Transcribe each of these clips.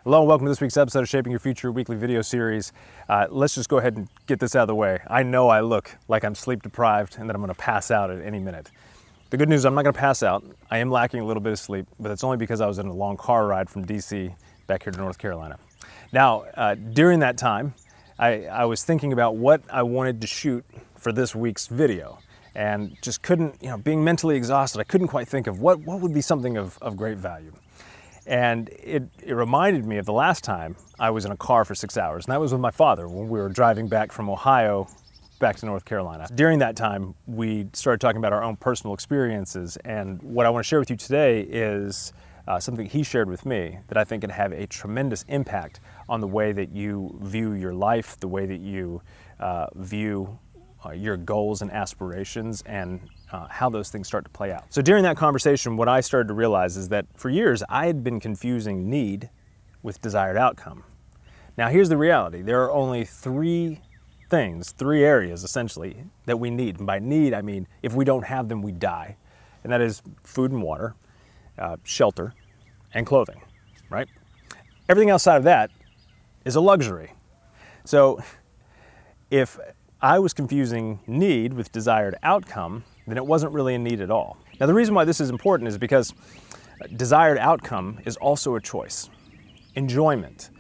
Hello and welcome to this week's episode of Shaping Your Future weekly video series. Let's just go ahead and get this out of the way. I know I look like I'm sleep deprived and that I'm going to pass out at any minute. The good news is I'm not going to pass out. I am lacking a little bit of sleep, but it's only because I was in a long car ride from DC back here to North Carolina. Now, during that time, I was thinking about what I wanted to shoot for this week's video and just couldn't, being mentally exhausted, I couldn't quite think of what would be something of great value. And it reminded me of the last time I was in a car for 6 hours, and that was with my father when we were driving back from Ohio back to North Carolina. During that time, we started talking about our own personal experiences, and what I want to share with you today is something he shared with me that I think can have a tremendous impact on the way that you view your life, the way that you view your goals and aspirations, and how those things start to play out. So during that conversation, what I started to realize is that for years I had been confusing need with desired outcome. Now here's the reality. There are only three areas essentially that we need. And by need, I mean if we don't have them, we die. And that is food and water, shelter, and clothing, right? Everything outside of that is a luxury. So if I was confusing need with desired outcome, then it wasn't really a need at all. Now the reason why this is important is because desired outcome is also a choice. Enjoyment,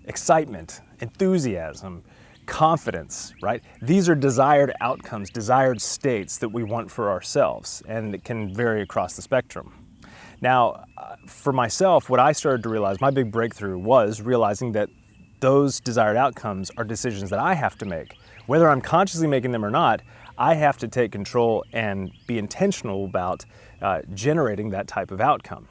excitement, enthusiasm, confidence, right? These are desired outcomes, desired states that we want for ourselves, and it can vary across the spectrum. Now, for myself, what I started to realize, my big breakthrough was realizing that those desired outcomes are decisions that I have to make. Whether I'm consciously making them or not, I have to take control and be intentional about generating that type of outcome.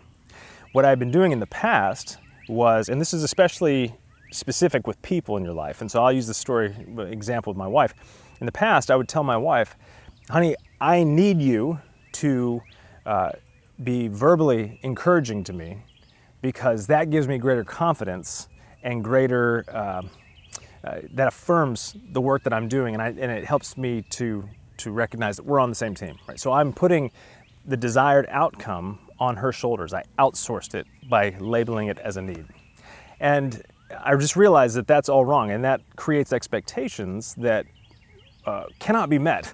What I've been doing in the past was, and this is especially specific with people in your life, and so I'll use the example with my wife. In the past, I would tell my wife, honey, I need you to be verbally encouraging to me because that gives me greater confidence and greater, that affirms the work that I'm doing, and it helps me to recognize that we're on the same team, right? So I'm putting the desired outcome on her shoulders. I outsourced it by labeling it as a need. And I just realized that that's all wrong, and that creates expectations that cannot be met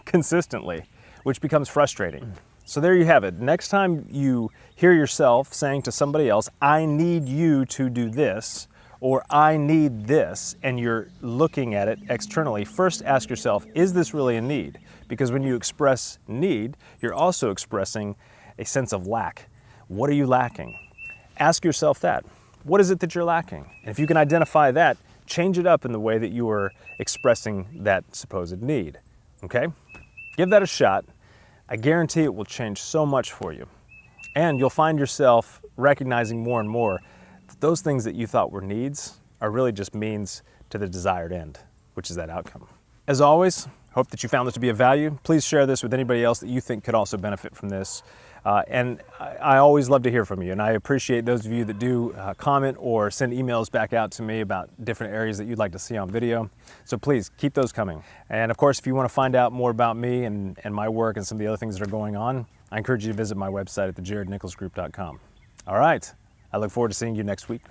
consistently, which becomes frustrating. So there you have it. Next time you hear yourself saying to somebody else, I need you to do this, or I need this, and you're looking at it externally, first ask yourself, is this really a need? Because when you express need, you're also expressing a sense of lack. What are you lacking? Ask yourself that. What is it that you're lacking? And if you can identify that, change it up in the way that you are expressing that supposed need, okay? Give that a shot. I guarantee it will change so much for you. And you'll find yourself recognizing more and more that those things that you thought were needs are really just means to the desired end, which is that outcome. As always, hope that you found this to be of value. Please share this with anybody else that you think could also benefit from this. And I always love to hear from you, and I appreciate those of you that do comment or send emails back out to me about different areas that you'd like to see on video. So please keep those coming. And of course, if you want to find out more about me and my work and some of the other things that are going on, I encourage you to visit my website at thejarednicholsgroup.com. All right, I look forward to seeing you next week.